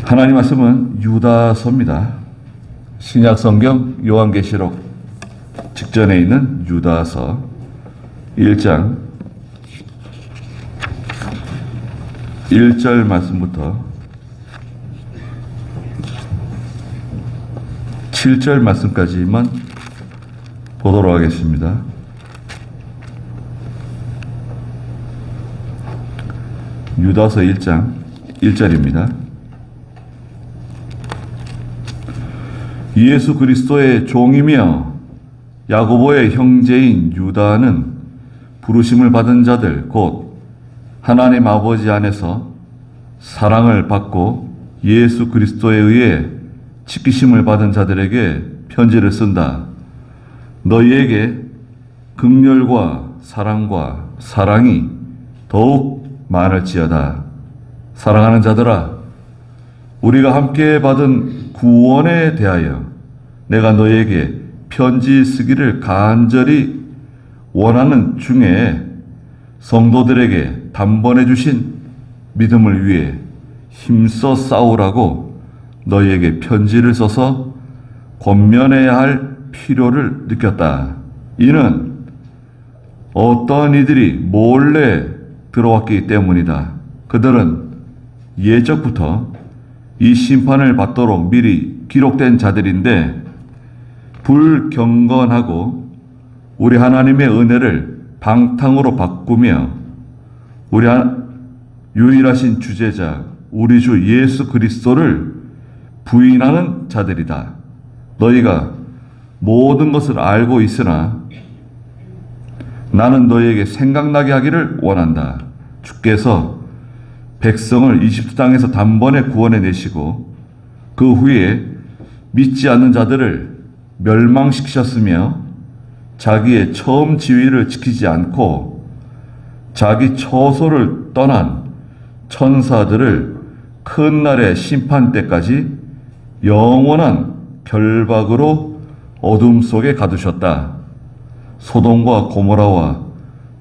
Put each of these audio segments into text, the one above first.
하나님 말씀은 유다서입니다. 신약성경 요한계시록 직전에 있는 유다서 1장 1절 말씀부터 7절 말씀까지만 보도록 하겠습니다. 유다서 1장 1절입니다. 예수 그리스도의 종이며 야고보의 형제인 유다는 부르심을 받은 자들 곧 하나님 아버지 안에서 사랑을 받고 예수 그리스도에 의해 지키심을 받은 자들에게 편지를 쓴다. 너희에게 긍휼과 사랑과 사랑이 더욱 많을지어다. 사랑하는 자들아, 우리가 함께 받은 구원에 대하여 내가 너희에게 편지 쓰기를 간절히 원하는 중에 성도들에게 단번해 주신 믿음을 위해 힘써 싸우라고 너희에게 편지를 써서 권면해야 할 필요를 느꼈다. 이는 어떤 이들이 몰래 들어왔기 때문이다. 그들은 예적부터 이 심판을 받도록 미리 기록된 자들인데 불경건하고 우리 하나님의 은혜를 방탕으로 바꾸며 우리 유일하신 주제자 우리 주 예수 그리스도를 부인하는 자들이다. 너희가 모든 것을 알고 있으나 나는 너희에게 생각나게 하기를 원한다. 주께서 백성을 이집트 땅에서 단번에 구원해 내시고 그 후에 믿지 않는 자들을 멸망시키셨으며 자기의 처음 지위를 지키지 않고 자기 처소를 떠난 천사들을 큰 날의 심판 때까지 영원한 결박으로 어둠 속에 가두셨다. 소돔과 고모라와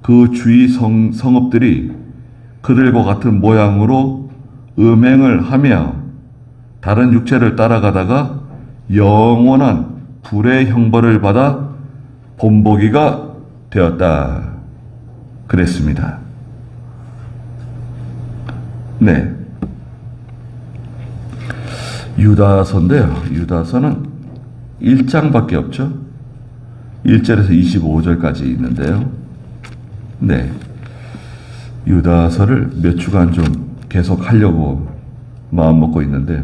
그 주위 성읍들이 그들과 같은 모양으로 음행을 하며 다른 육체를 따라가다가 영원한 불의 형벌을 받아 본보기가 되었다. 그랬습니다. 네. 유다서인데요. 유다서는 1장밖에 없죠. 1절에서 25절까지 있는데요. 네. 유다서를 몇 주간 좀 계속 하려고 마음 먹고 있는데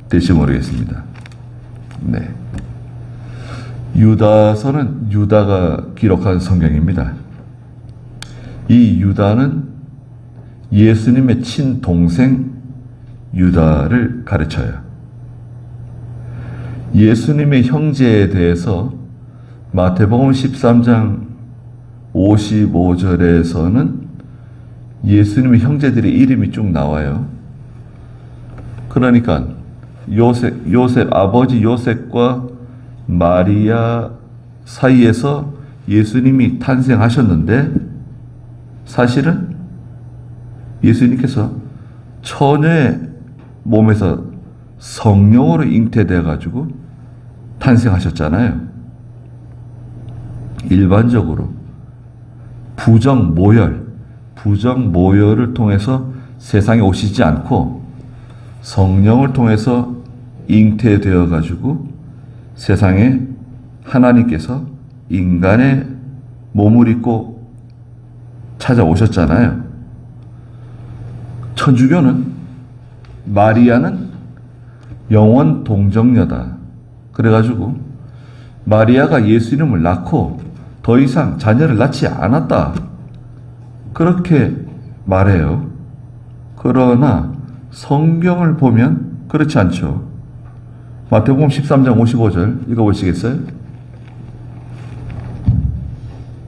될지 모르겠습니다. 네. 유다서는 유다가 기록한 성경입니다. 이 유다는 예수님의 친동생 유다를 가르쳐요. 예수님의 형제에 대해서 마태복음 13장 55절에서는 예수님의 형제들의 이름이 쭉 나와요. 그러니까 요셉 아버지 요셉과 마리아 사이에서 예수님이 탄생하셨는데 사실은 예수님께서 처녀의 몸에서 성령으로 잉태되어 가지고 탄생하셨잖아요. 일반적으로 부정 모혈을 통해서 세상에 오시지 않고 성령을 통해서 잉태되어 가지고 세상에 하나님께서 인간의 몸을 입고 찾아오셨잖아요. 천주교는 마리아는 영원 동정녀다. 그래가지고 마리아가 예수님을 낳고 더 이상 자녀를 낳지 않았다. 그렇게 말해요. 그러나 성경을 보면 그렇지 않죠. 마태복음 13장 55절 읽어보시겠어요?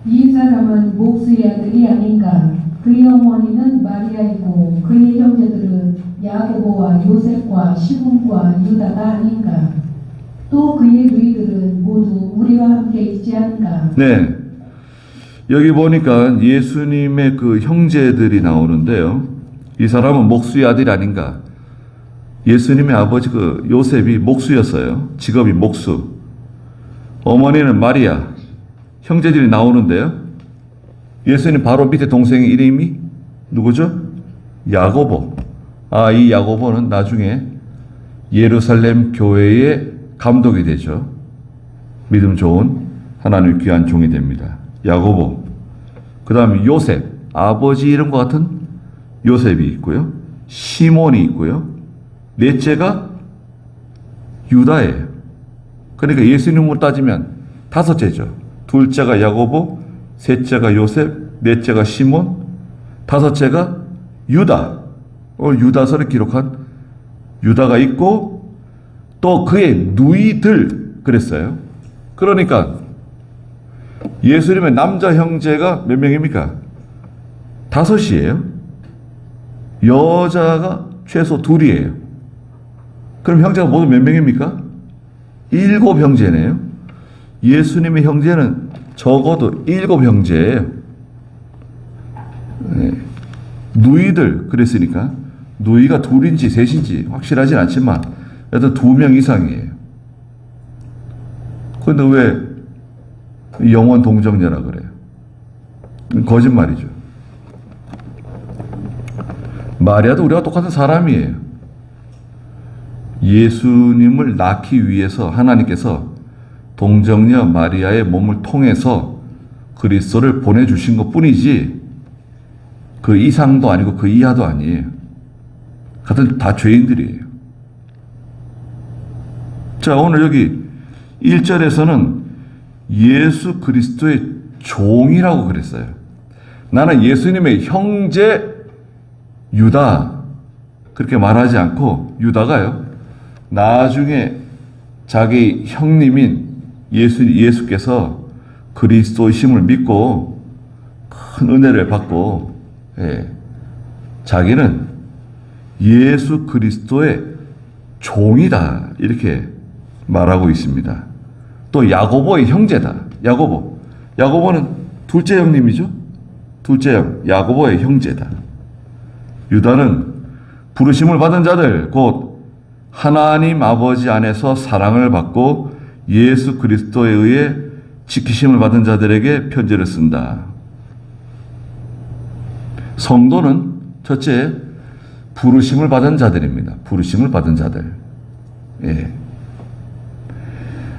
이 사람은 목수의 아들이 아닌가? 그의 어머니는 마리아이고 그의 형제들은 야고보와 요셉과 시몬과 유다가 아닌가? 또 그의 누이들은 모두 우리와 함께 있지 않은가? 네. 여기 보니까 예수님의 그 형제들이 나오는데요. 이 사람은 목수의 아들이 아닌가? 예수님의 아버지 그 요셉이 목수였어요. 직업이 목수. 어머니는 마리아. 형제들이 나오는데요. 예수님 바로 밑에 동생의 이름이 누구죠? 야고보. 이 야고보는 나중에 예루살렘 교회의 감독이 되죠. 믿음 좋은 하나님 귀한 종이 됩니다. 야고보. 그 다음에 요셉. 아버지 이름과 같은 요셉이 있고요. 시몬이 있고요. 넷째가 유다예요. 그러니까 예수님으로 따지면 다섯째죠. 둘째가 야고보, 셋째가 요셉, 넷째가 시몬, 다섯째가 유다. 오늘 유다서를 기록한 유다가 있고 또 그의 누이들 그랬어요. 그러니까 예수님의 남자 형제가 몇 명입니까? 다섯이에요. 여자가 최소 둘이에요. 그럼 형제가 모두 몇 명입니까? 7 형제네요. 예수님의 형제는 적어도 7 형제예요. 네. 누이들 그랬으니까 누이가 둘인지 셋인지 확실하진 않지만 여튼 2명 이상이에요. 그런데 왜 영원 동정녀라 그래요? 거짓말이죠. 마리아도 우리가 똑같은 사람이에요. 예수님을 낳기 위해서 하나님께서 동정녀 마리아의 몸을 통해서 그리스도를 보내주신 것 뿐이지 그 이상도 아니고 그 이하도 아니에요. 같은 다 죄인들이에요. 자, 오늘 여기 1절에서는 예수 그리스도의 종이라고 그랬어요. 나는 예수님의 형제 유다 그렇게 말하지 않고 유다가요. 나중에 자기 형님인 예수께서 그리스도이심을 믿고 큰 은혜를 받고 자기는 예수 그리스도의 종이다 이렇게 말하고 있습니다. 또 야고보의 형제다. 야고보는 둘째 형님이죠. 둘째 형 야고보의 형제다. 유다는 부르심을 받은 자들 곧 하나님 아버지 안에서 사랑을 받고 예수 그리스도에 의해 지키심을 받은 자들에게 편지를 쓴다. 성도는 첫째 부르심을 받은 자들입니다. 부르심을 받은 자들.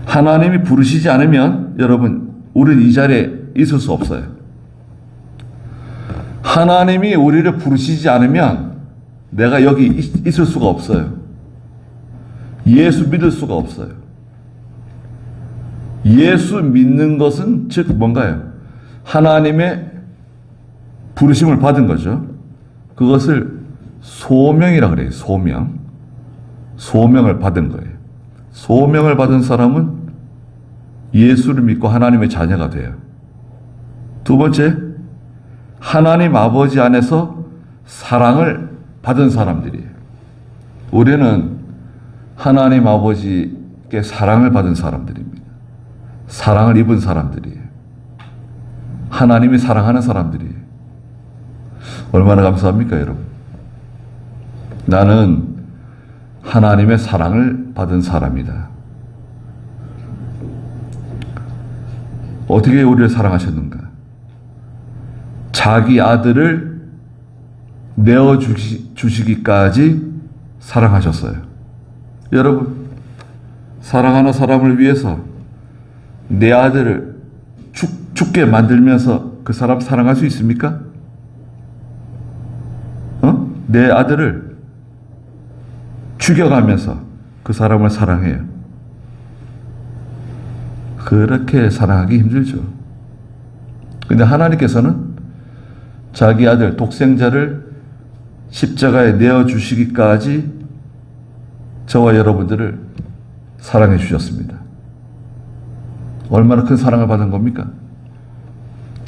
하나님이 부르시지 않으면 여러분 우리는 이 자리에 있을 수 없어요. 하나님이 우리를 부르시지 않으면 내가 여기 있을 수가 없어요. 예수 믿을 수가 없어요. 예수 믿는 것은 즉 뭔가요? 하나님의 부르심을 받은 거죠. 그것을 소명이라 그래요. 소명. 소명을 받은 거예요. 소명을 받은 사람은 예수를 믿고 하나님의 자녀가 돼요. 두 번째, 하나님 아버지 안에서 사랑을 받은 사람들이에요. 우리는 하나님 아버지께 사랑을 받은 사람들입니다. 사랑을 입은 사람들이에요. 하나님이 사랑하는 사람들이에요. 얼마나 감사합니까, 여러분? 나는 하나님의 사랑을 받은 사람이다. 어떻게 우리를 사랑하셨는가? 자기 아들을 내어주시기까지 사랑하셨어요. 여러분, 사랑하는 사람을 위해서 내 아들을 죽게 만들면서 그 사람 사랑할 수 있습니까? 내 아들을 죽여가면서 그 사람을 사랑해요. 그렇게 사랑하기 힘들죠. 근데 하나님께서는 자기 아들 독생자를 십자가에 내어주시기까지 저와 여러분들을 사랑해 주셨습니다. 얼마나 큰 사랑을 받은 겁니까?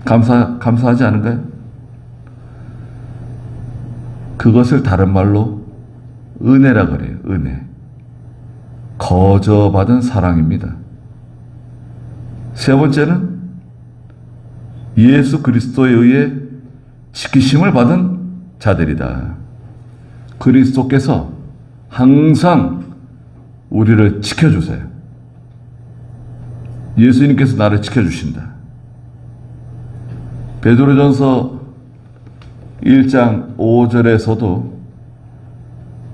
감사하지 않은가요? 그것을 다른 말로 은혜라 그래요. 은혜. 거저받은 사랑입니다. 세 번째는 예수 그리스도에 의해 지키심을 받은 자들이다. 그리스도께서 항상 우리를 지켜주세요. 예수님께서 나를 지켜주신다. 베드로전서 1장 5절에서도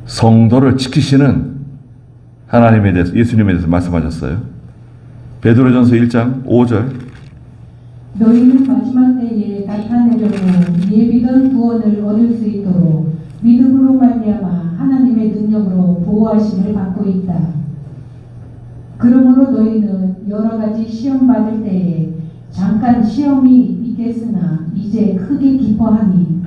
성도를 지키시는 하나님에 대해서, 예수님에 대해서 말씀하셨어요. 베드로전서 1장 5절. 너희는 마지막 때에 나타내려고 예비된 구원을 얻을 수 있도록 믿음으로 말미암아 하나님의 능력으로 보호하심을 받고 있다. 그러므로 너희는 여러 가지 시험 받을 때에 잠깐 시험이 있겠으나 이제 크게 기뻐하니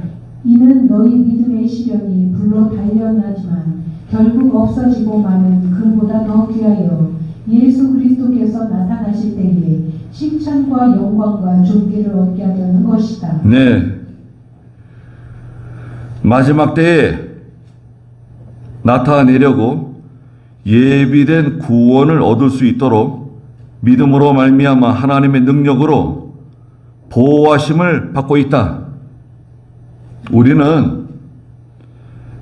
이는 너희 믿음의 시련이 불로 단련하지만 결국 없어지고 마는 금보다 더 귀하여 예수 그리스도께서 나타나실 때에 칭찬과 영광과 존귀를 얻게 하려는 것이다. 네. 마지막 때에 나타내려고 예비된 구원을 얻을 수 있도록 믿음으로 말미암아 하나님의 능력으로 보호하심을 받고 있다. 우리는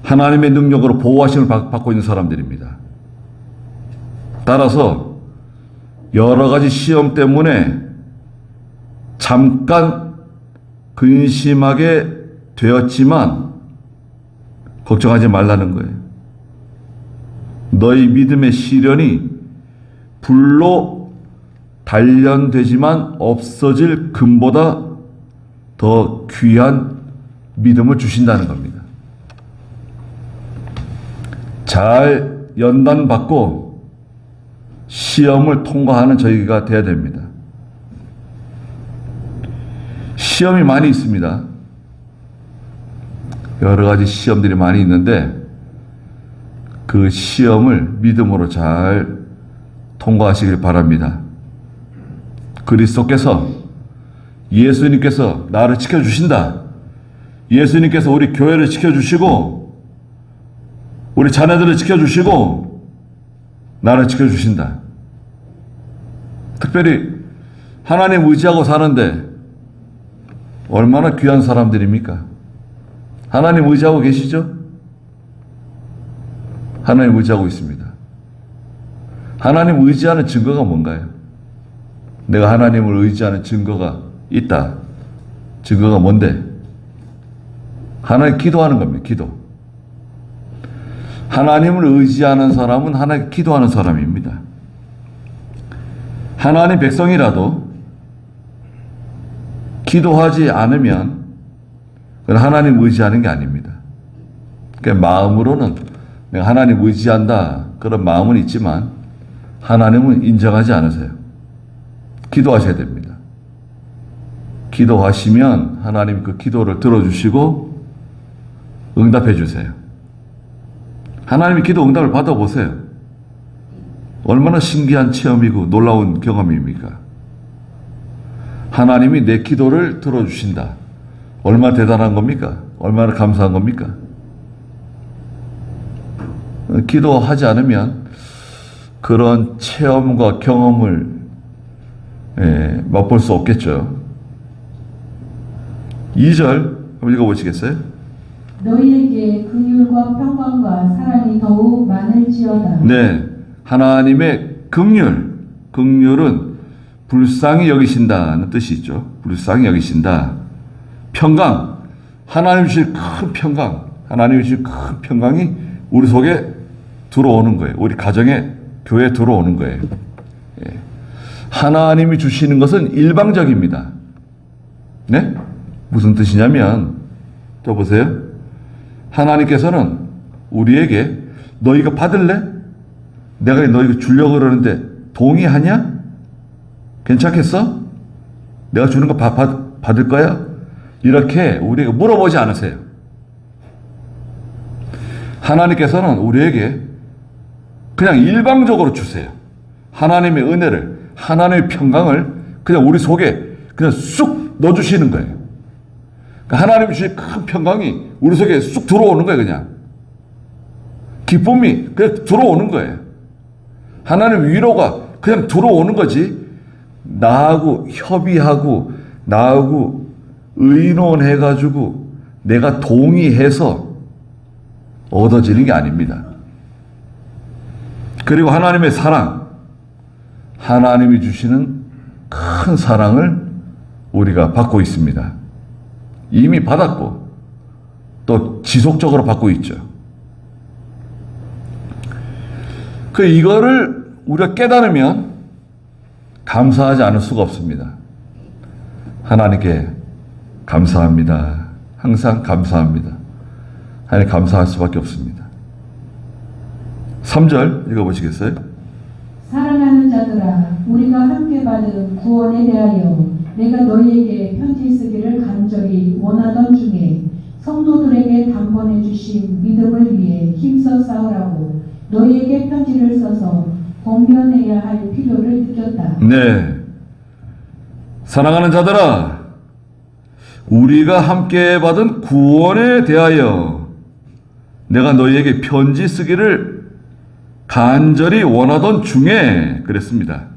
하나님의 능력으로 보호하심을 받고 있는 사람들입니다. 따라서 여러 가지 시험 때문에 잠깐 근심하게 되었지만 걱정하지 말라는 거예요. 너희 믿음의 시련이 불로 단련되지만 없어질 금보다 더 귀한 믿음을 주신다는 겁니다. 잘 연단받고 시험을 통과하는 저희가 되어야 됩니다. 시험이 많이 있습니다. 여러 가지 시험들이 많이 있는데 그 시험을 믿음으로 잘 통과하시길 바랍니다. 그리스도께서, 예수님께서 나를 지켜주신다. 예수님께서 우리 교회를 지켜주시고 우리 자녀들을 지켜주시고 나를 지켜주신다. 특별히 하나님 의지하고 사는데 얼마나 귀한 사람들입니까? 하나님 의지하고 계시죠? 하나님 의지하고 있습니다. 하나님 의지하는 증거가 뭔가요? 내가 하나님을 의지하는 증거가 있다. 증거가 뭔데? 하나님 기도하는 겁니다. 기도. 하나님을 의지하는 사람은 하나님 기도하는 사람입니다. 하나님 백성이라도 기도하지 않으면 그건 하나님 의지하는 게 아닙니다. 그러니까 마음으로는 내가 하나님 의지한다 그런 마음은 있지만 하나님은 인정하지 않으세요. 기도하셔야 됩니다. 기도하시면 하나님 그 기도를 들어주시고 응답해 주세요. 하나님이 기도 응답을 받아보세요. 얼마나 신기한 체험이고 놀라운 경험입니까? 하나님이 내 기도를 들어주신다. 얼마나 대단한 겁니까? 얼마나 감사한 겁니까? 기도하지 않으면 그런 체험과 경험을 맛볼 수 없겠죠. 2절 한번 읽어보시겠어요? 너희에게 긍휼과 평강과 사랑이 더욱 많을지어다. 네, 하나님의 긍휼은 불쌍히 여기신다는 뜻이 있죠. 불쌍히 여기신다. 평강, 하나님 주실 큰 평강, 하나님 주실 큰 평강이 우리 속에 들어오는 거예요. 우리 가정에, 교회에 들어오는 거예요. 하나님이 주시는 것은 일방적입니다. 네? 무슨 뜻이냐면, 또 보세요. 하나님께서는 우리에게 너희가 받을래? 내가 너희가 주려고 그러는데 동의하냐? 괜찮겠어? 내가 주는 거 받을 거야? 이렇게 우리에게 물어보지 않으세요. 하나님께서는 우리에게 그냥 일방적으로 주세요. 하나님의 은혜를, 하나님의 평강을 그냥 우리 속에 그냥 쑥 넣어주시는 거예요. 하나님이 주신 큰 평강이 우리 속에 쑥 들어오는 거예요. 그냥 기쁨이 그냥 들어오는 거예요. 하나님 위로가 그냥 들어오는 거지, 나하고 협의하고 나하고 의논해가지고 내가 동의해서 얻어지는 게 아닙니다. 그리고 하나님의 사랑, 하나님이 주시는 큰 사랑을 우리가 받고 있습니다. 이미 받았고 또 지속적으로 받고 있죠. 이거를 우리가 깨달으면 감사하지 않을 수가 없습니다. 하나님께 감사합니다. 항상 감사합니다. 하나님 감사할 수밖에 없습니다. 3절 읽어보시겠어요? 사랑하는 자들아, 우리가 함께 받은 구원에 대하여 내가 너희에게 편지 쓰기를 간절히 원하던 중에 성도들에게 단번에 주신 믿음을 위해 힘써 싸우라고 너희에게 편지를 써서 권면해야 할 필요를 느꼈다. 네. 사랑하는 자들아, 우리가 함께 받은 구원에 대하여 내가 너희에게 편지 쓰기를 간절히 원하던 중에 그랬습니다.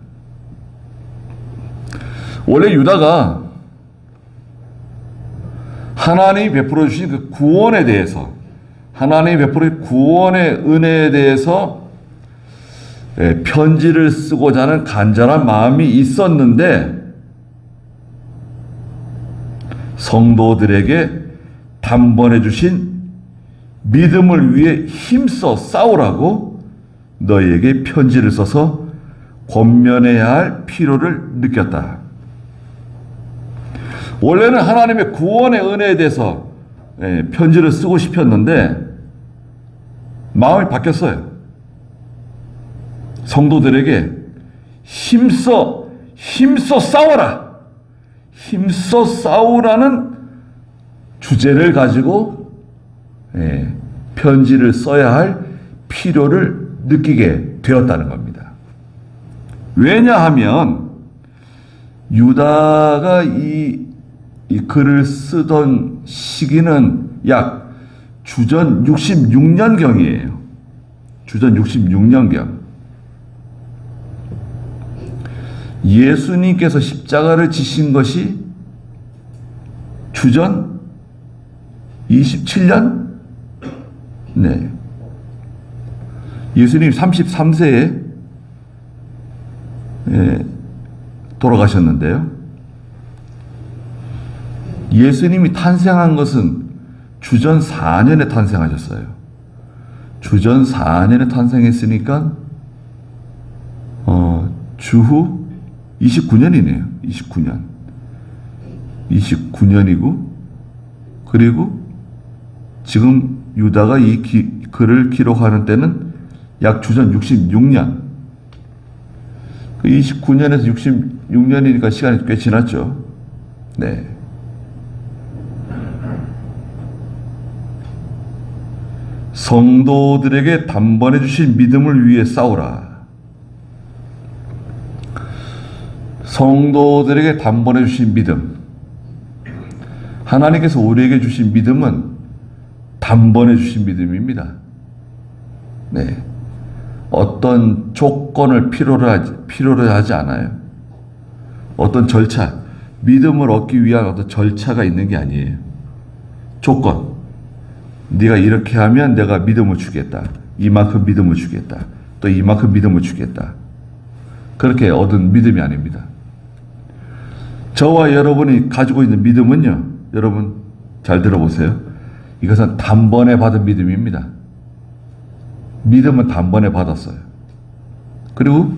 원래 유다가 하나님이 베풀어 주신 그 구원에 대해서, 하나님이 베풀어 주신 구원의 은혜에 대해서 편지를 쓰고자 하는 간절한 마음이 있었는데 성도들에게 단번에 주신 믿음을 위해 힘써 싸우라고 너희에게 편지를 써서 권면해야 할 필요를 느꼈다. 원래는 하나님의 구원의 은혜에 대해서 편지를 쓰고 싶었는데 마음이 바뀌었어요. 성도들에게 힘써 싸워라. 힘써 싸우라는 주제를 가지고 편지를 써야 할 필요를 느끼게 되었다는 겁니다. 왜냐하면 유다가 이 글을 쓰던 시기는 약 주전 66년경이에요. 주전 66년경. 예수님께서 십자가를 지신 것이 주전 27년? 네. 예수님 33세에 돌아가셨는데요. 예수님이 탄생한 것은 주전 4년에 탄생하셨어요. 주전 4년에 탄생했으니까 주후 29년이네요. 29년. 29년이고 그리고 지금 유다가 이 글을 기록하는 때는 약 주전 66년. 29년에서 66년이니까 시간이 꽤 지났죠. 네. 성도들에게 단번에 주신 믿음을 위해 싸우라. 성도들에게 단번에 주신 믿음. 하나님께서 우리에게 주신 믿음은 단번에 주신 믿음입니다. 네. 어떤 조건을 필요로 하지 않아요. 어떤 절차, 믿음을 얻기 위한 어떤 절차가 있는 게 아니에요. 조건. 네가 이렇게 하면 내가 믿음을 주겠다. 이만큼 믿음을 주겠다. 또 이만큼 믿음을 주겠다. 그렇게 얻은 믿음이 아닙니다. 저와 여러분이 가지고 있는 믿음은요, 여러분 잘 들어보세요. 이것은 단번에 받은 믿음입니다. 믿음은 단번에 받았어요. 그리고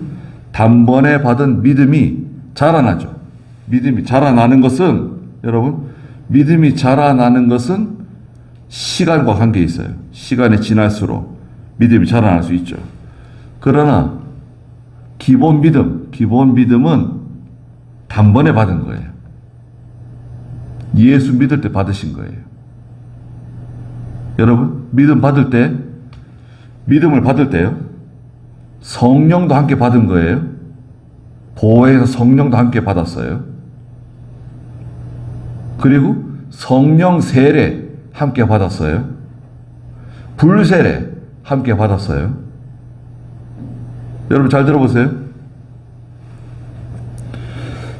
단번에 받은 믿음이 자라나죠. 믿음이 자라나는 것은, 여러분, 믿음이 자라나는 것은 시간과 관계 있어요. 시간이 지날수록 믿음이 자라날 수 있죠. 그러나 기본 믿음은 단번에 받은 거예요. 예수 믿을 때 받으신 거예요. 여러분, 믿음을 받을 때요, 성령도 함께 받은 거예요. 보혜에서 성령도 함께 받았어요. 그리고 성령 세례 함께 받았어요. 불세례 함께 받았어요. 여러분 잘 들어보세요.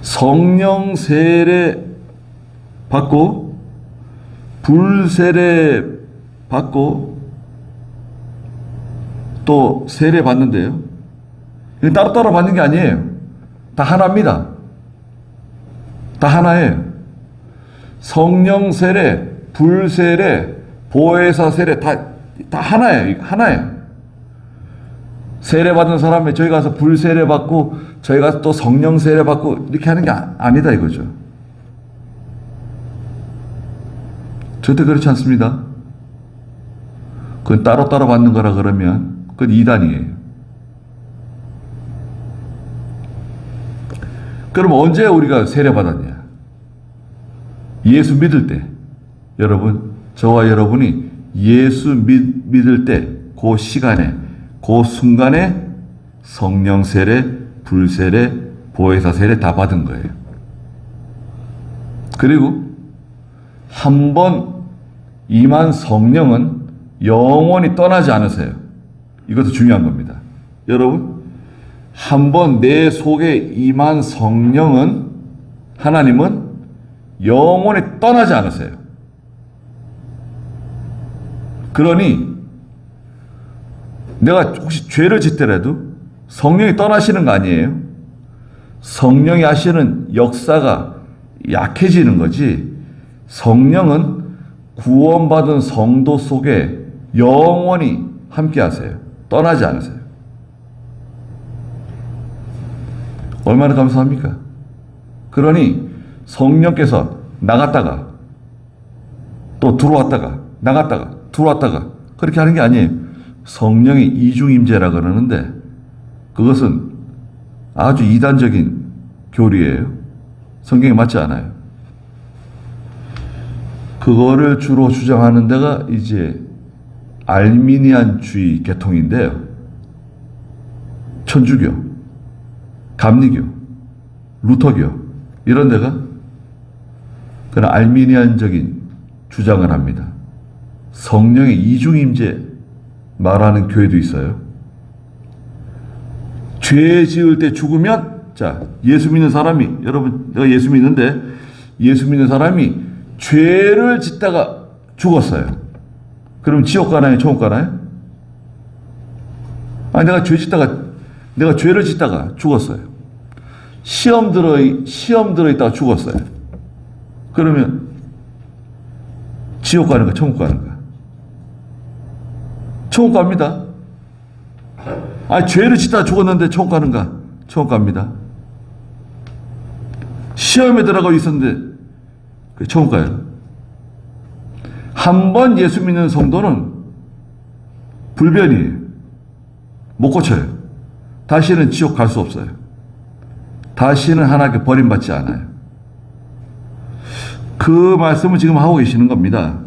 성령 세례 받고 불세례 받고 또 세례 받는데요. 이거 따로따로 받는 게 아니에요. 다 하나입니다. 다 하나예요. 성령 세례, 불세례, 보혜사 세례 다 하나예요. 하나예요. 세례 받은 사람이 저희 가서 불세례 받고 저희 가서 또 성령 세례 받고 이렇게 하는 게 아니다 이거죠. 절대 그렇지 않습니다. 그건 따로따로 받는 거라 그러면 그건 이단이에요. 그럼 언제 우리가 세례 받았냐? 예수 믿을 때. 여러분, 저와 여러분이 예수 믿을 때 그 시간에 그 순간에 성령 세례, 불세례, 보혜사 세례 다 받은 거예요. 그리고 한 번 임한 성령은 영원히 떠나지 않으세요. 이것도 중요한 겁니다. 여러분, 한 번 내 속에 임한 성령은 하나님은 영원히 떠나지 않으세요. 그러니 내가 혹시 죄를 짓더라도 성령이 떠나시는 거 아니에요? 성령이 하시는 역사가 약해지는 거지 성령은 구원받은 성도 속에 영원히 함께 하세요. 떠나지 않으세요. 얼마나 감사합니까? 그러니 성령께서 나갔다가 또 들어왔다가 나갔다가 들어왔다가 그렇게 하는 게 아니에요. 성령의 이중임재라 그러는데 그것은 아주 이단적인 교리예요. 성경에 맞지 않아요. 그거를 주로 주장하는 데가 이제 알미니안주의 계통인데요. 천주교, 감리교, 루터교 이런 데가 그런 알미니안적인 주장을 합니다. 성령의 이중임재 말하는 교회도 있어요. 죄 지을 때 죽으면 자 예수 믿는 사람이 여러분 내가 예수 믿는데 예수 믿는 사람이 죄를 짓다가 죽었어요. 그럼 지옥 가나요? 천국 가나요? 아니 내가 죄를 짓다가 죽었어요. 시험 들어 있다가 죽었어요. 그러면 지옥 가는가 천국 가는가? 천국 갑니다. 아니 죄를 짓다가 죽었는데 천국 가는가? 천국 갑니다. 시험에 들어가고 있었는데 천국 가요. 한 번 예수 믿는 성도는 불변이에요. 못 고쳐요. 다시는 지옥 갈 수 없어요. 다시는 하나님께 버림받지 않아요. 그 말씀을 지금 하고 계시는 겁니다.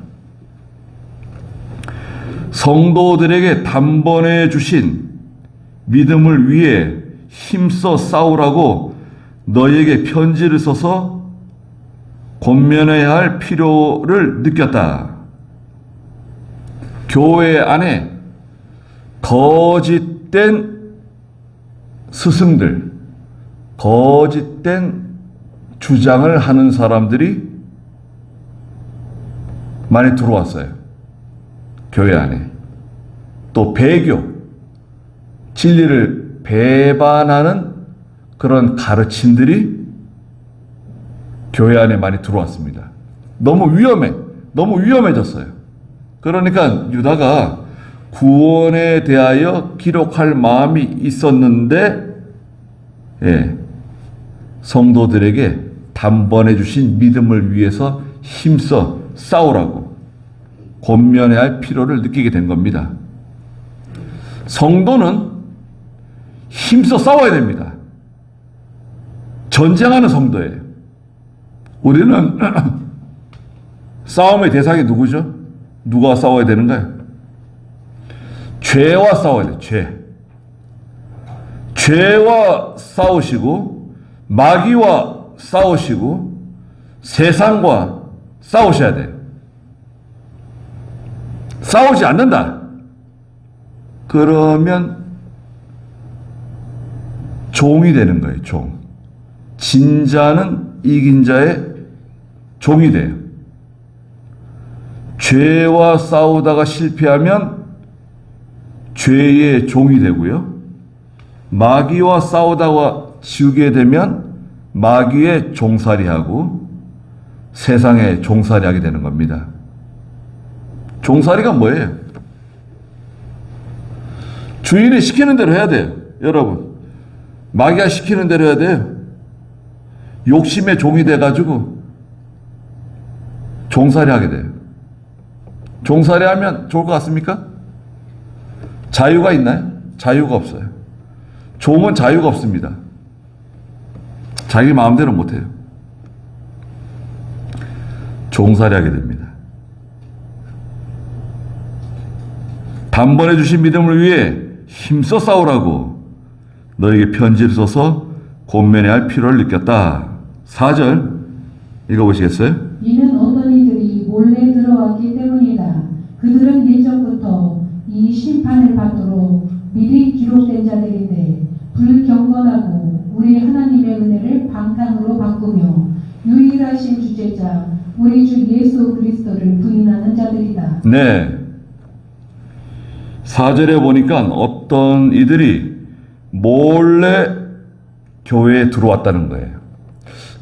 성도들에게 단번에 주신 믿음을 위해 힘써 싸우라고 너희에게 편지를 써서 권면해야 할 필요를 느꼈다. 교회 안에 거짓된 스승들, 거짓된 주장을 하는 사람들이 많이 들어왔어요. 교회 안에. 또 배교, 진리를 배반하는 그런 가르침들이 교회 안에 많이 들어왔습니다. 너무 위험해졌어요. 그러니까 유다가 구원에 대하여 기록할 마음이 있었는데, 예, 성도들에게 단번에 주신 믿음을 위해서 힘써 싸우라고 권면해야 할 필요를 느끼게 된 겁니다. 성도는 힘써 싸워야 됩니다. 전쟁하는 성도예요. 우리는 싸움의 대상이 누구죠? 누가 싸워야 되는가요? 죄와 싸워야 돼요. 죄와 싸우시고 마귀와 싸우시고 세상과 싸우셔야 돼요. 싸우지 않는다. 그러면 종이 되는 거예요. 종. 진자는 이긴 자의 종이 돼요. 죄와 싸우다가 실패하면 죄의 종이 되고요. 마귀와 싸우다가 지우게 되면 마귀의 종살이하고 세상의 종살이하게 되는 겁니다. 종살이가 뭐예요? 주인이 시키는 대로 해야 돼요. 여러분, 마귀가 시키는 대로 해야 돼요. 욕심의 종이 돼가지고 종살이하게 돼요. 종살이하면 좋을 것 같습니까? 자유가 있나요? 자유가 없어요. 종은 자유가 없습니다. 자기 마음대로 못해요. 종살이하게 됩니다. 단번에 주신 믿음을 위해 힘써 싸우라고 너에게 편지를 써서 권면해야 할 필요를 느꼈다. 4절 읽어보시겠어요? 이는 어떤 이들이 몰래 들어왔기 때문이다. 그들은 예전부터 이 심판을 받도록 미리 기록된 자들인데 불경건하고 우리 하나님의 은혜를 방탕으로 바꾸며 유일하신 주제자 우리 주 예수 그리스도를 부인하는 자들이다. 네. 4절에 보니까 어떤 이들이 몰래 교회에 들어왔다는 거예요.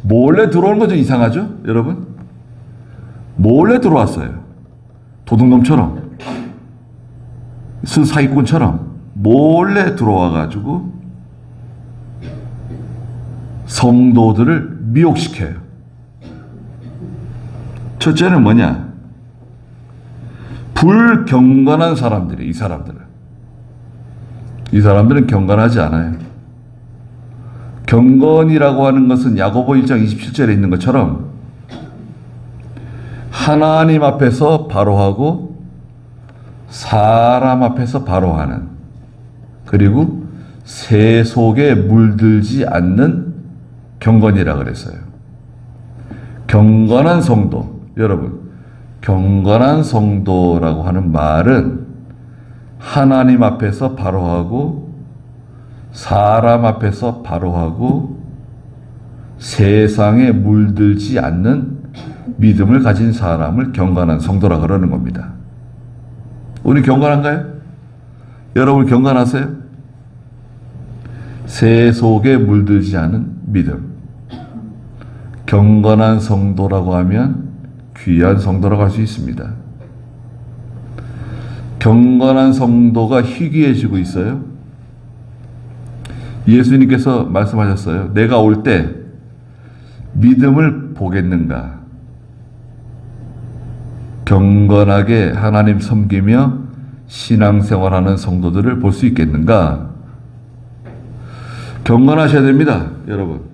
몰래 들어오는 거 좀 이상하죠? 여러분? 몰래 들어왔어요. 도둑놈처럼. 사기꾼처럼 몰래 들어와가지고 성도들을 미혹시켜요. 첫째는 뭐냐? 불경건한 사람들이, 이 사람들은 경건하지 않아요. 경건이라고 하는 것은 야고보 1장 27절에 있는 것처럼 하나님 앞에서 바로하고 사람 앞에서 바로하는, 그리고 세속에 물들지 않는 경건이라 그랬어요. 경건한 성도, 여러분, 경건한 성도라고 하는 말은 하나님 앞에서 바로하고 사람 앞에서 바로하고 세상에 물들지 않는 믿음을 가진 사람을 경건한 성도라 그러는 겁니다. 우리 경건한가요? 여러분 경건하세요? 세속에 물들지 않은 믿음. 경건한 성도라고 하면 귀한 성도라고 할 수 있습니다. 경건한 성도가 희귀해지고 있어요. 예수님께서 말씀하셨어요. 내가 올 때 믿음을 보겠는가? 경건하게 하나님 섬기며 신앙생활하는 성도들을 볼 수 있겠는가? 경건하셔야 됩니다, 여러분.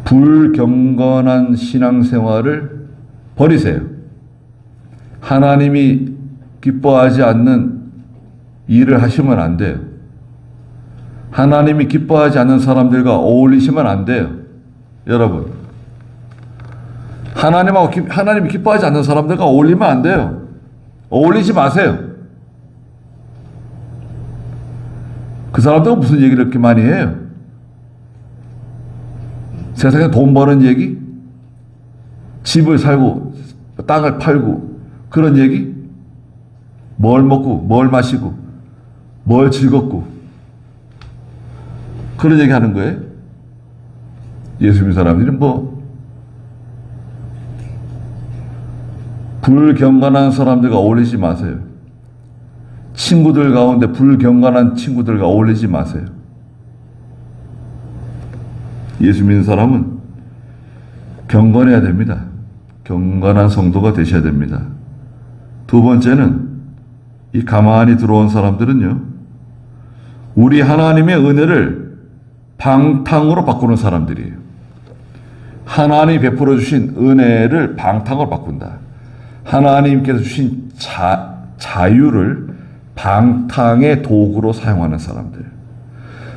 불경건한 신앙생활을 버리세요. 하나님이 기뻐하지 않는 일을 하시면 안 돼요. 하나님이 기뻐하지 않는 사람들과 어울리시면 안 돼요. 여러분, 하나님이 기뻐하지 않는 사람들과 어울리면 안 돼요. 어울리지 마세요. 그 사람들은 무슨 얘기를 이렇게 많이 해요? 세상에 돈 버는 얘기? 집을 살고 땅을 팔고 그런 얘기? 뭘 먹고 뭘 마시고 뭘 즐겁고 그런 얘기 하는 거예요? 예수 믿는 사람들은 불경건한 사람들과 어울리지 마세요. 친구들 가운데 불경건한 친구들과 어울리지 마세요. 예수 믿는 사람은 경건해야 됩니다. 경건한 성도가 되셔야 됩니다. 두 번째는 이 가만히 들어온 사람들은요, 우리 하나님의 은혜를 방탕으로 바꾸는 사람들이에요. 하나님이 베풀어 주신 은혜를 방탕으로 바꾼다. 하나님께서 주신 자유를 방탕의 도구로 사용하는 사람들.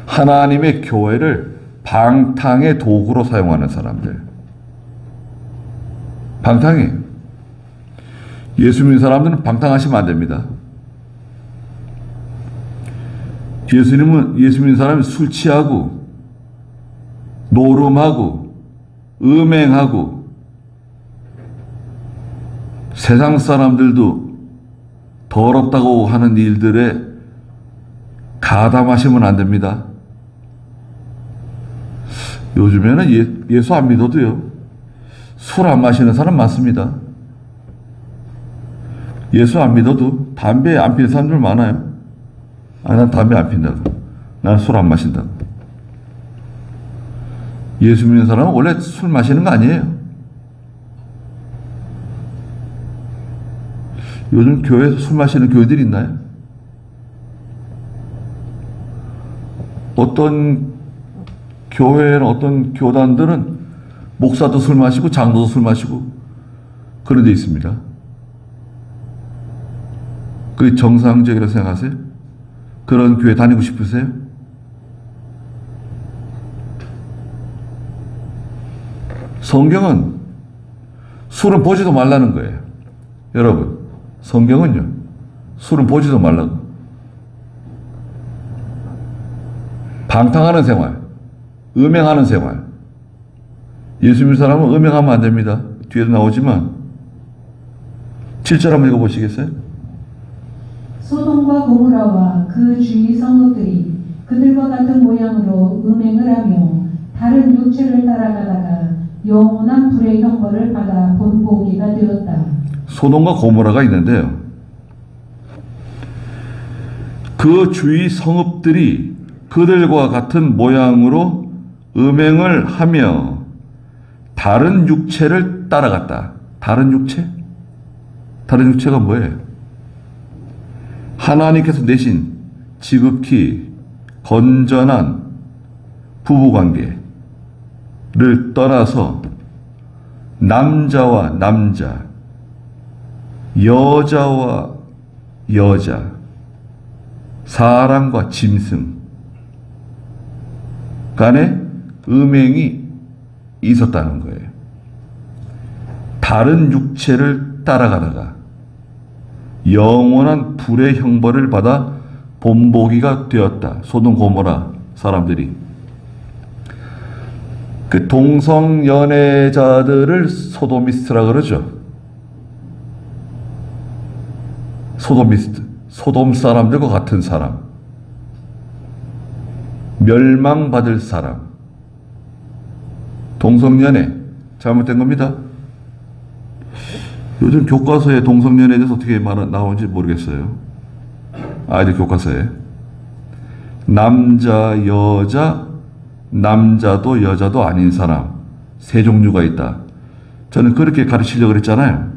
하나님의 교회를 방탕의 도구로 사용하는 사람들. 방탕이에요. 예수 믿는 사람들은 방탕하시면 안 됩니다. 예수 믿는 사람이 술 취하고 노름하고 음행하고 세상 사람들도 더럽다고 하는 일들에 가담하시면 안 됩니다. 요즘에는 예수 안 믿어도요, 술 안 마시는 사람 많습니다. 예수 안 믿어도 담배 안 피는 사람들 많아요. 난 담배 안 핀다고. 난 술 안 마신다고. 예수 믿는 사람은 원래 술 마시는 거 아니에요. 요즘 교회에서 술 마시는 교회들이 있나요? 어떤 교회나 어떤 교단들은 목사도 술 마시고 장로도 술 마시고 그런 데 있습니다. 그게 정상적이라고 생각하세요? 그런 교회 다니고 싶으세요? 성경은 술은 보지도 말라는 거예요. 여러분, 성경은요, 술은 보지도 말라고. 방탕하는 생활, 음행하는 생활. 예수 믿는 사람은 음행하면 안 됩니다. 뒤에도 나오지만 7절 한번 읽어보시겠어요? 소돔과 고모라와 그 주위 성읍들이 그들과 같은 모양으로 음행을 하며 다른 육체를 따라가다가 영원한 불의 형벌을 받아 본보기가 되었다. 소돔과 고모라가 있는데요, 그 주위 성읍들이 그들과 같은 모양으로 음행을 하며 다른 육체를 따라갔다. 다른 육체? 다른 육체가 뭐예요? 하나님께서 내신 지극히 건전한 부부관계를 떠나서 남자와 남자, 여자와 여자, 사람과 짐승 간에 음행이 있었다는 거예요. 다른 육체를 따라가다가 영원한 불의 형벌을 받아 본보기가 되었다. 소돔 고모라 사람들이. 그 동성연애자들을 소도미스트라 그러죠. 소도미스트. 소돔 사람들과 같은 사람. 멸망받을 사람. 동성연애 잘못된 겁니다. 요즘 교과서에 동성연애에 대해서 어떻게 나오는지 모르겠어요. 아이들 교과서에 남자, 여자, 남자도 여자도 아닌 사람 세 종류가 있다. 저는 그렇게 가르치려고 그랬잖아요.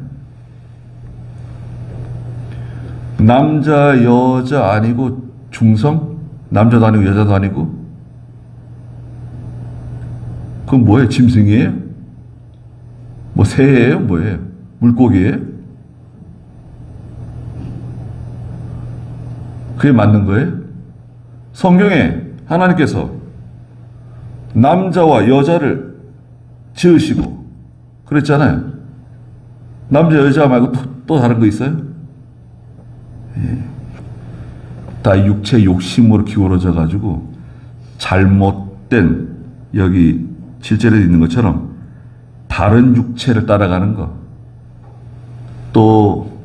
남자, 여자 아니고 중성? 남자도 아니고 여자도 아니고? 그건 뭐예요? 짐승이에요? 뭐 새예요? 뭐예요? 물고기예요? 그게 맞는 거예요? 성경에 하나님께서 남자와 여자를 지으시고 그랬잖아요. 남자 여자 말고 또 다른 거 있어요? 예. 다 육체 욕심으로 기울어져 가지고 잘못된, 여기 7절에 있는 것처럼 다른 육체를 따라가는 거. 또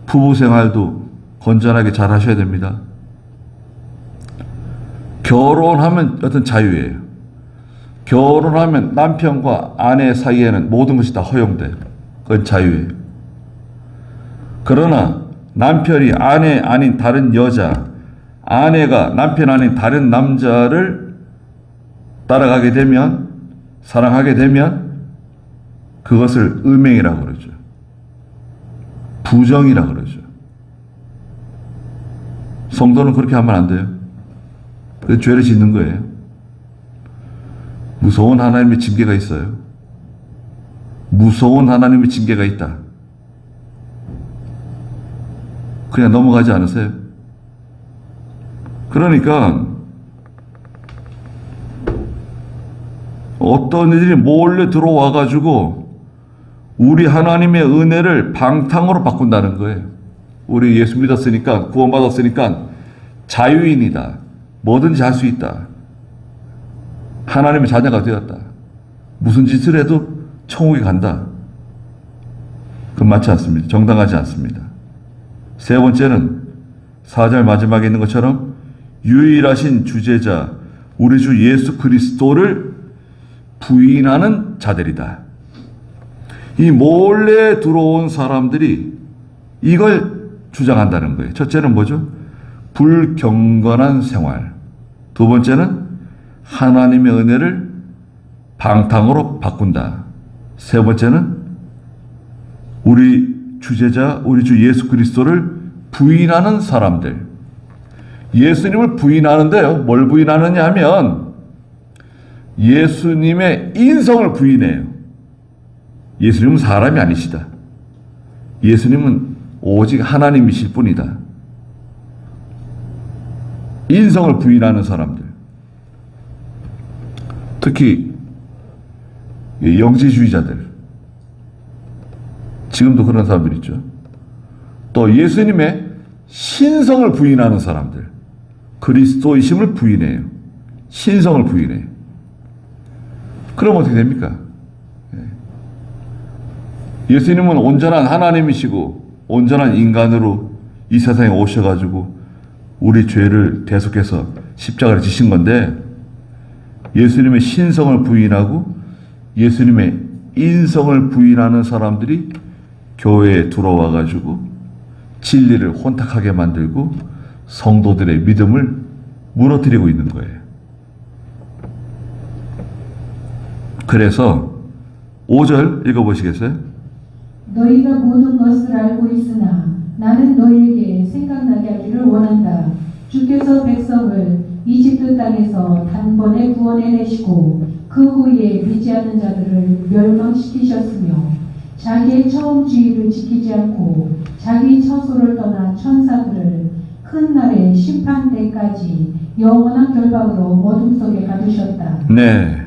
부부 생활도 건전하게 잘 하셔야 됩니다. 결혼하면 어떤 자유예요. 결혼하면 남편과 아내 사이에는 모든 것이 다 허용돼요. 그건 자유예요. 그러나 남편이 아내 아닌 다른 여자, 아내가 남편 아닌 다른 남자를 따라가게 되면, 사랑하게 되면 그것을 음행이라고 그러죠. 부정이라고 그러죠. 성도는 그렇게 하면 안 돼요. 그 죄를 짓는 거예요. 무서운 하나님의 징계가 있어요. 무서운 하나님의 징계가 있다. 그냥 넘어가지 않으세요? 그러니까 어떤 이들이 몰래 들어와 가지고 우리 하나님의 은혜를 방탕으로 바꾼다는 거예요. 우리 예수 믿었으니까, 구원받았으니까 자유인이다. 뭐든지 할 수 있다. 하나님의 자녀가 되었다. 무슨 짓을 해도 천국에 간다. 그건 맞지 않습니다. 정당하지 않습니다. 세 번째는 4절 마지막에 있는 것처럼 유일하신 주제자 우리 주 예수 그리스도를 부인하는 자들이다. 이 몰래 들어온 사람들이 이걸 주장한다는 거예요. 첫째는 뭐죠? 불경건한 생활. 두 번째는 하나님의 은혜를 방탕으로 바꾼다. 세 번째는 우리 주제자, 우리 주 예수 그리스도를 부인하는 사람들. 예수님을 부인하는데요. 뭘 부인하느냐 하면 예수님의 인성을 부인해요. 예수님은 사람이 아니시다. 예수님은 오직 하나님이실 뿐이다. 인성을 부인하는 사람들. 특히 영지주의자들. 지금도 그런 사람들 있죠. 또 예수님의 신성을 부인하는 사람들. 그리스도이심을 부인해요. 신성을 부인해요. 그럼 어떻게 됩니까? 예수님은 온전한 하나님이시고 온전한 인간으로 이 세상에 오셔가지고 우리 죄를 대속해서 십자가를 지신 건데 예수님의 신성을 부인하고 예수님의 인성을 부인하는 사람들이 교회에 들어와가지고 진리를 혼탁하게 만들고 성도들의 믿음을 무너뜨리고 있는 거예요. 그래서 5절 읽어보시겠어요? 너희가 모든 것을 알고 있으나 나는 너희에게 생각나게 하기를 원한다. 주께서 백성을 이집트 땅에서 단번에 구원해내시고 그 후에 믿지 않는 자들을 멸망시키셨으며 자기의 처음 주의를 지키지 않고 자기 처소를 떠나 천사들을 큰 날의 심판 때까지 영원한 결박으로 어둠 속에 가두셨다. 네,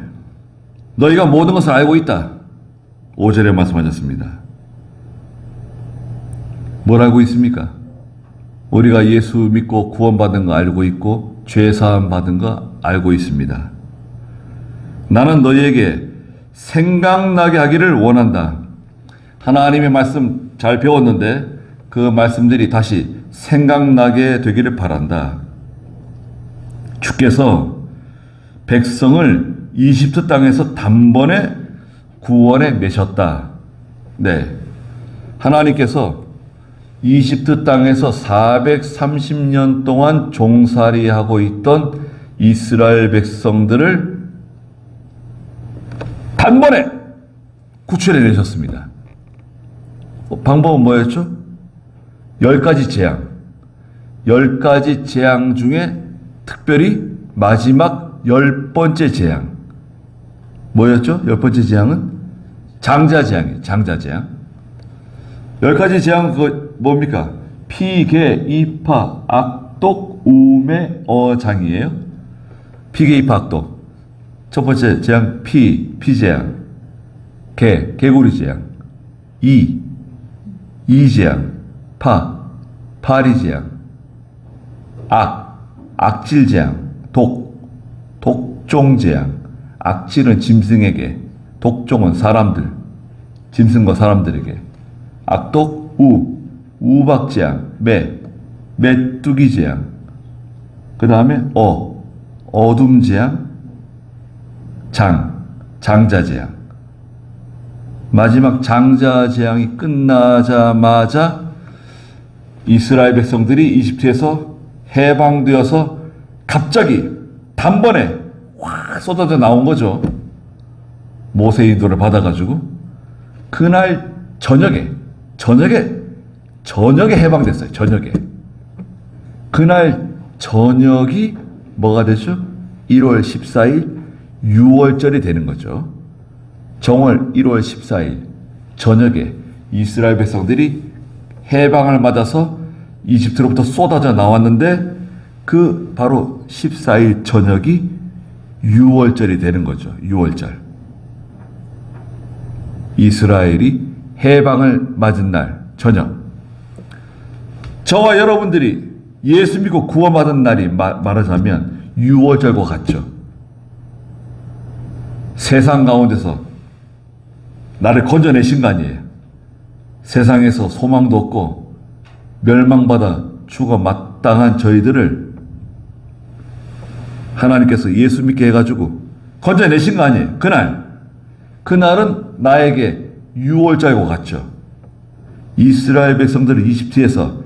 너희가 모든 것을 알고 있다. 5절에 말씀하셨습니다. 뭘 알고 있습니까? 우리가 예수 믿고 구원받은 거 알고 있고 죄사함 받은 거 알고 있습니다. 나는 너희에게 생각나게 하기를 원한다. 하나님의 말씀 잘 배웠는데 그 말씀들이 다시 생각나게 되기를 바란다. 주께서 백성을 이집트 땅에서 단번에 구원해 내셨다. 네, 하나님께서 이집트 땅에서 430년 동안 종살이하고 있던 이스라엘 백성들을 단번에 구출해 내셨습니다. 방법은 뭐였죠? 10가지 재앙. 10가지 재앙 중에 특별히 마지막 10번째 재앙. 뭐였죠? 10번째 재앙은? 장자재앙이에요. 장자재앙. 10가지 재앙 그거 뭡니까? 피, 개, 이파, 악독, 우매, 어장이에요. 피, 개, 이파, 악독. 첫 번째 재앙 피재앙. 개, 개구리 재앙. 이재앙. 파리 재앙. 악질 재앙. 독종 재앙. 악질은 짐승에게, 독종은 사람들, 짐승과 사람들에게. 악독, 우박 재앙. 메뚜기 재앙. 그 다음에 어둠 재앙. 장자 재앙. 마지막 장자 재앙이 끝나자마자 이스라엘 백성들이 이집트에서 해방되어서 갑자기 단번에 확 쏟아져 나온 거죠. 모세 인도를 받아가지고 그날 저녁에 해방됐어요. 저녁에. 그날 저녁이 뭐가 되죠? 1월 14일 6월절이 되는 거죠. 정월 1월 14일 저녁에 이스라엘 백성들이 해방을 받아서 이집트로부터 쏟아져 나왔는데 그 바로 14일 저녁이 6월절이 되는 거죠. 6월절. 이스라엘이 해방을 맞은 날 저녁. 저와 여러분들이 예수 믿고 구원받은 날이 말하자면 6월절과 같죠. 세상 가운데서 나를 건져내신 거 아니에요. 세상에서 소망도 없고 멸망받아 죽어 마땅한 저희들을 하나님께서 예수 믿게 해가지고 건져내신 거 아니에요. 그날은 나에게 유월절과 같죠. 이스라엘 백성들을 이집트에서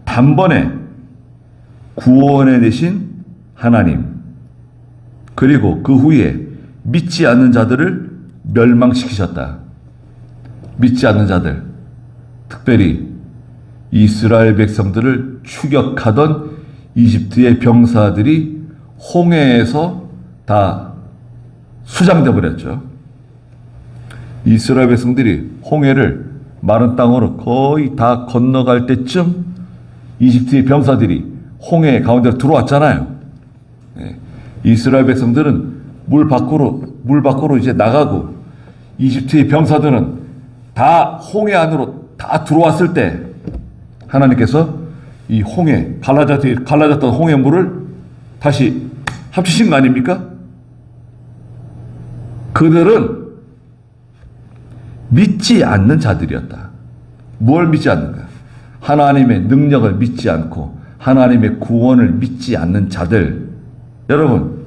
단번에 구원해내신 하나님, 그리고 그 후에 믿지 않는 자들을 멸망시키셨다. 믿지 않는 자들, 특별히 이스라엘 백성들을 추격하던 이집트의 병사들이 홍해에서 다 수장돼 버렸죠. 이스라엘 백성들이 홍해를 마른 땅으로 거의 다 건너갈 때쯤 이집트의 병사들이 홍해 가운데로 들어왔잖아요. 이스라엘 백성들은 물 밖으로 이제 나가고 이집트의 병사들은 다 홍해 안으로 다 들어왔을 때 하나님께서 이 홍해, 갈라졌던 홍해 물을 다시 합치신 거 아닙니까? 그들은 믿지 않는 자들이었다. 뭘 믿지 않는가? 하나님의 능력을 믿지 않고 하나님의 구원을 믿지 않는 자들. 여러분,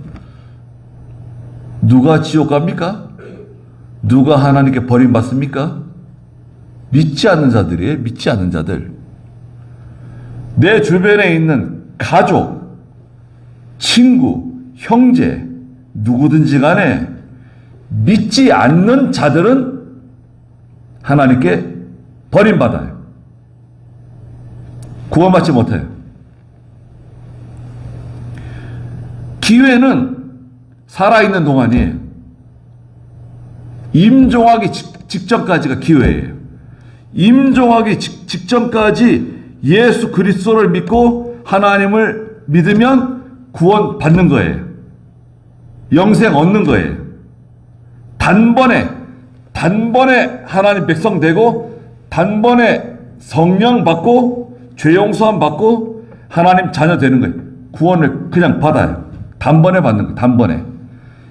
누가 지옥 갑니까? 누가 하나님께 버림받습니까? 믿지 않는 자들이에요. 믿지 않는 자들. 내 주변에 있는 가족, 친구, 형제, 누구든지 간에 믿지 않는 자들은 하나님께 버림받아요. 구원받지 못해요. 기회는 살아있는 동안이에요. 임종하기 직전까지가 기회예요. 임종하기 직전까지 예수 그리스도를 믿고 하나님을 믿으면 구원 받는 거예요. 영생 얻는 거예요. 단번에 하나님 백성 되고 단번에 성령 받고 죄 용서함 받고 하나님 자녀 되는 거예요. 구원을 그냥 받아요. 단번에 받는 거예요. 단번에.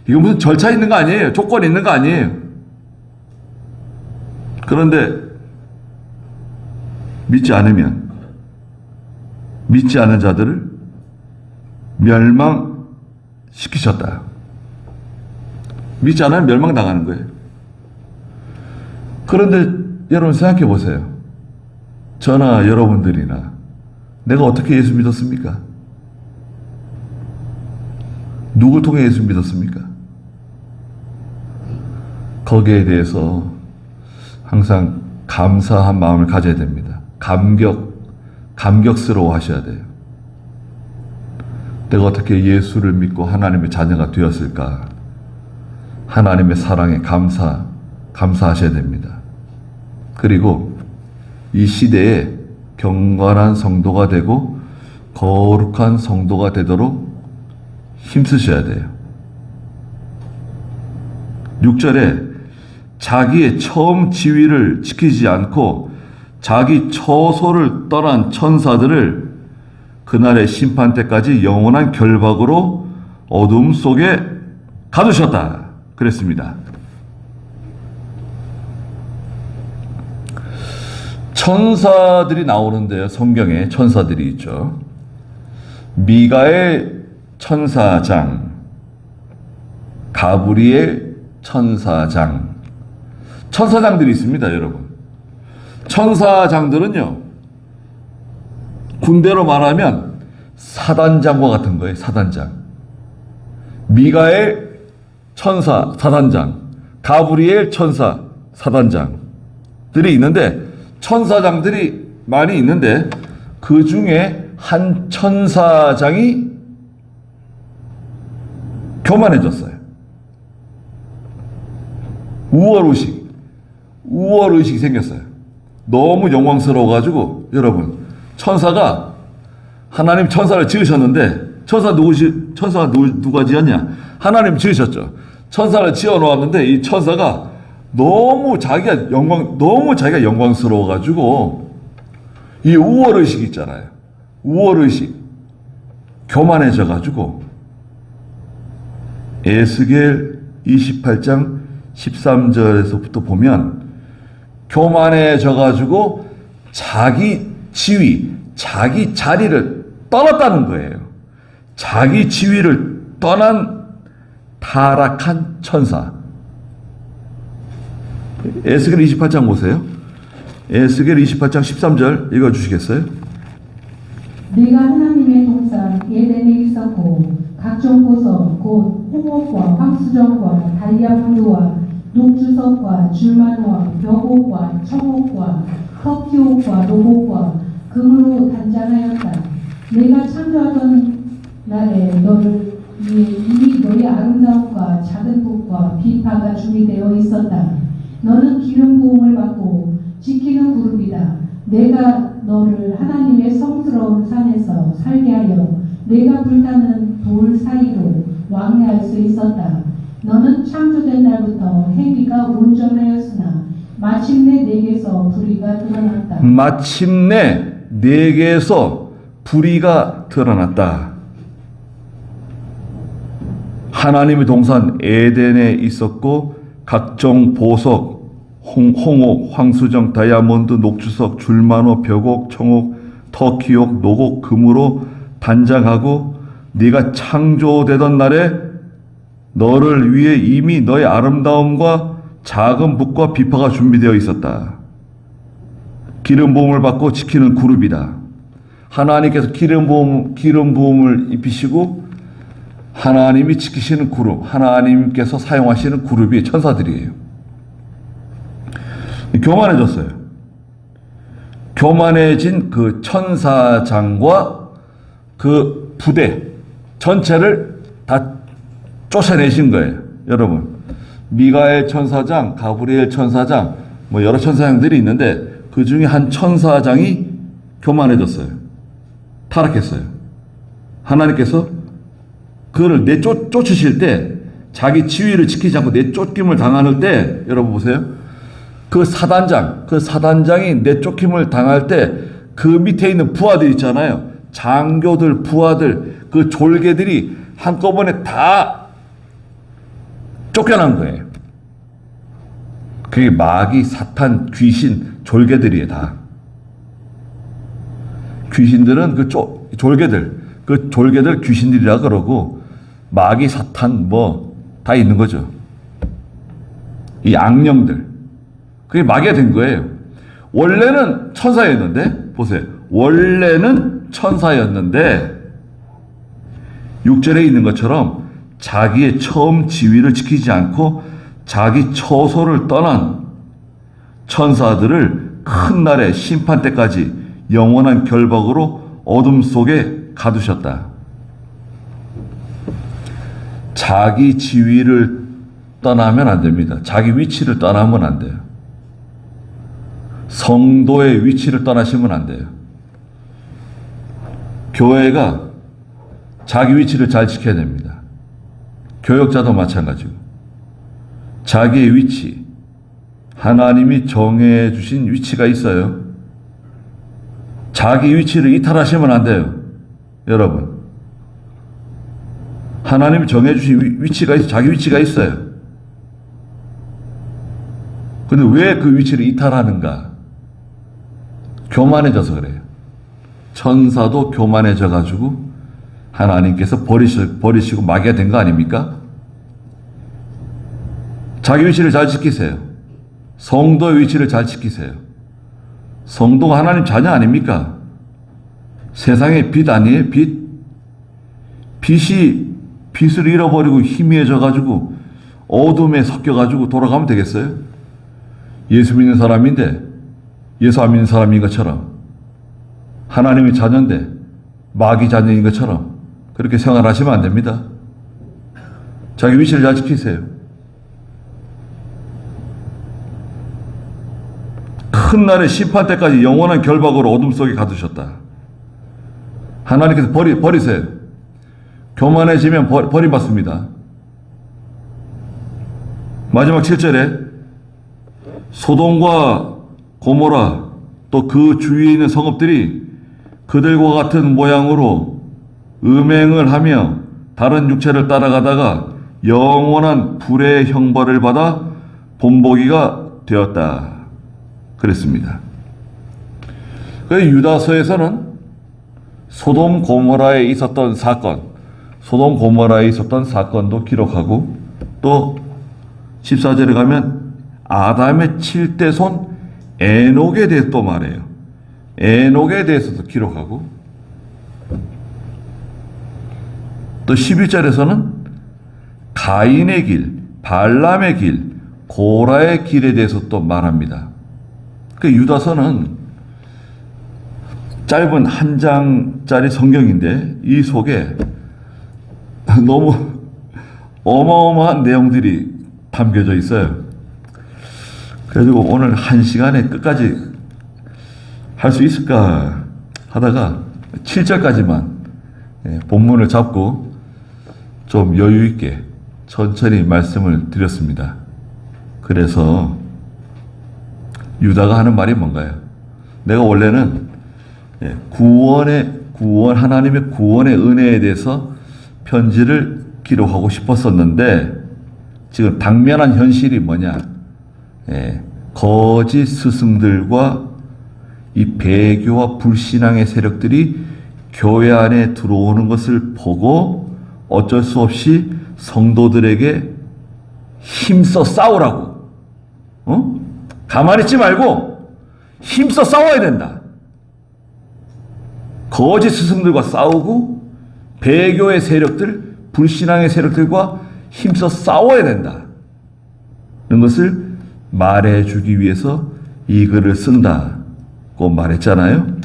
이거 무슨 절차 있는 거 아니에요. 조건이 있는 거 아니에요. 그런데 믿지 않으면 믿지 않은 자들을 멸망시키셨다. 믿지 않으면 멸망당하는 거예요. 그런데 여러분 생각해 보세요. 저나 여러분들이나 내가 어떻게 예수 믿었습니까? 누굴 통해 예수 믿었습니까? 거기에 대해서 항상 감사한 마음을 가져야 됩니다. 감격스러워 하셔야 돼요. 내가 어떻게 예수를 믿고 하나님의 자녀가 되었을까? 하나님의 사랑에 감사하셔야 됩니다. 그리고 이 시대에 경건한 성도가 되고 거룩한 성도가 되도록 힘쓰셔야 돼요. 6절에 자기의 처음 지위를 지키지 않고 자기 처소를 떠난 천사들을 그날의 심판 때까지 영원한 결박으로 어둠 속에 가두셨다. 그랬습니다. 천사들이 나오는데요. 성경에 천사들이 있죠. 미가엘 천사장, 가브리엘 천사장, 천사장들이 있습니다, 여러분. 천사장들은요, 군대로 말하면 사단장과 같은 거예요, 사단장. 미가엘 천사 사단장, 가브리엘 천사 사단장들이 있는데, 천사장들이 많이 있는데, 그 중에 한 천사장이 교만해졌어요. 우월의식이 생겼어요. 너무 영광스러워가지고, 여러분, 천사가, 하나님 천사를 지으셨는데, 천사가 누가 지었냐? 하나님 지으셨죠. 천사를 지어 놓았는데, 이 천사가 너무 자기가 영광스러워가지고, 이 우월의식 있잖아요. 우월의식. 교만해져가지고, 에스겔 28장 13절에서부터 보면 교만해져가지고 자기 지위, 자기 자리를 떠났다는 거예요. 자기 지위를 떠난 타락한 천사. 에스겔 28장 보세요. 에스겔 28장 13절 읽어주시겠어요? 내가 하나님의 동산 에덴에 있었고 각종 보석 곧 홍옥과 황수정과 다이아몬드와 녹주석과 줄만와 벽옥과 청옥과 터키옥과 노곡과 금으로 단장하였다. 내가 창조하던 날에 너를 위해 이미 너의 아름다움과 작은 복과 비파가 준비되어 있었다. 너는 기름 부음을 받고 지키는 그룹이다. 내가 너를 하나님의 성스러운 산에서 살게 하여 내가 불타는 돌 사이로 왕래할 수 있었다. 너는 창조된 날부터 행위가 온전하였으나 마침내 내게서 불의가 드러났다. 마침내 내게서 불의가 드러났다. 하나님의 동산 에덴에 있었고 각종 보석, 홍옥, 황수정, 다이아몬드, 녹주석, 줄만호, 벽옥, 청옥, 터키옥, 노곡, 금으로 단장하고 네가 창조되던 날에 너를 위해 이미 너의 아름다움과 작은 북과 비파가 준비되어 있었다. 기름 부음을 받고 지키는 그룹이다. 하나님께서 기름 부음을 입히시고 하나님이 지키시는 그룹, 하나님께서 사용하시는 그룹이 천사들이에요. 교만해졌어요. 교만해진 그 천사장과 그 부대 전체를 다 쫓아내신 거예요. 여러분, 미가엘 천사장, 가브리엘 천사장, 뭐 여러 천사장들이 있는데 그 중에 한 천사장이 교만해졌어요. 타락했어요. 하나님께서 그를 쫓으실 때 자기 지위를 지키지 않고 내쫓김을 당하는 때 여러분 보세요. 그 사단장이 내쫓김을 당할 때 그 밑에 있는 부하들 있잖아요. 장교들, 부하들, 그 졸개들이 한꺼번에 다 쫓겨난 거예요. 그게 마귀, 사탄, 귀신, 졸개들이에요, 다. 귀신들은 그 졸개들 귀신들이라 그러고 마귀, 사탄 뭐 다 있는 거죠. 이 악령들. 그게 마귀가 된 거예요. 원래는 천사였는데 보세요. 원래는 천사였는데 6절에 있는 것처럼 자기의 처음 지위를 지키지 않고 자기 처소를 떠난 천사들을 큰 날의 심판 때까지 영원한 결박으로 어둠 속에 가두셨다. 자기 지위를 떠나면 안 됩니다. 자기 위치를 떠나면 안 돼요. 성도의 위치를 떠나시면 안 돼요. 교회가 자기 위치를 잘 지켜야 됩니다. 교역자도 마찬가지고. 자기의 위치, 하나님이 정해 주신 위치가 있어요. 자기 위치를 이탈하시면 안 돼요. 여러분. 하나님이 정해 주신 위치가 있어요. 자기 위치가 있어요. 근데 왜 그 위치를 이탈하는가? 교만해져서 그래요. 천사도 교만해져 가지고 하나님께서 버리시고 마귀가 된 거 아닙니까? 자기 위치를 잘 지키세요. 성도의 위치를 잘 지키세요. 성도가 하나님 자녀 아닙니까? 세상의 빛 아니에요? 빛을 잃어버리고 희미해져 가지고 어둠에 섞여 가지고 돌아가면 되겠어요? 예수 믿는 사람인데 예수 안 믿는 사람인 것처럼 하나님의 자녀인데 마귀 자녀인 것처럼 그렇게 생활하시면 안 됩니다. 자기 위치를 잘 지키세요. 큰 날의 심판 때까지 영원한 결박으로 어둠 속에 가두셨다. 하나님께서 버리세요. 교만해지면 버림받습니다. 마지막 7절에 소돔과 고모라 또 그 주위에 있는 성읍들이 그들과 같은 모양으로 음행을 하며 다른 육체를 따라가다가 영원한 불의 형벌을 받아 본보기가 되었다. 그랬습니다. 그래서 유다서에서는 소돔 고모라에 있었던 사건도 기록하고, 또 14절에 가면 아담의 7대 손 에녹에 대해서 또 말해요. 에녹에 대해서도 기록하고, 또 11절에서는 가인의 길, 발람의 길, 고라의 길에 대해서 또 말합니다. 그 유다서는 짧은 한 장짜리 성경인데 이 속에 너무 어마어마한 내용들이 담겨져 있어요. 그래가지고 오늘 한 시간에 끝까지 할 수 있을까 하다가 7절까지만 본문을 잡고 좀 여유 있게 천천히 말씀을 드렸습니다. 그래서 유다가 하는 말이 뭔가요? 내가 원래는 하나님의 구원의 은혜에 대해서 편지를 기록하고 싶었었는데, 지금 당면한 현실이 뭐냐? 거짓 스승들과 이 배교와 불신앙의 세력들이 교회 안에 들어오는 것을 보고 어쩔 수 없이 성도들에게 힘써 싸우라고. 가만히 있지 말고 힘써 싸워야 된다. 거짓 스승들과 싸우고 배교의 세력들, 불신앙의 세력들과 힘써 싸워야 된다. 는 것을 말해주기 위해서 이 글을 쓴다고 말했잖아요.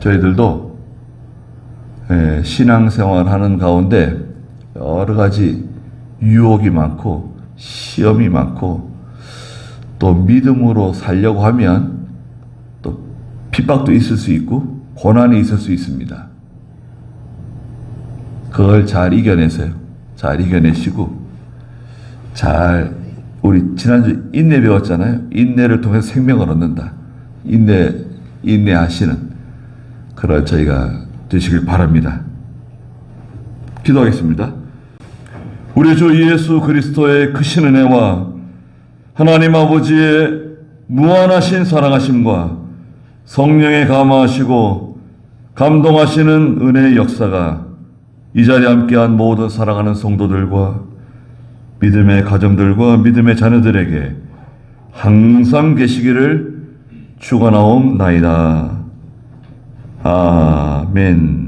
저희들도 신앙생활 하는 가운데 여러 가지 유혹이 많고 시험이 많고 또 믿음으로 살려고 하면 또 핍박도 있을 수 있고 고난이 있을 수 있습니다. 그걸 잘 이겨내세요. 잘 이겨내시고 우리 지난주 인내 배웠잖아요. 인내를 통해서 생명을 얻는다. 인내하시는 그런 저희가 되시길 바랍니다. 기도하겠습니다. 우리 주 예수 그리스도의 크신 은혜와 하나님 아버지의 무한하신 사랑하심과 성령의 감화하시고 감동하시는 은혜의 역사가 이 자리에 함께한 모든 사랑하는 성도들과 믿음의 가정들과 믿음의 자녀들에게 항상 계시기를 축원하옵나이다. 아멘.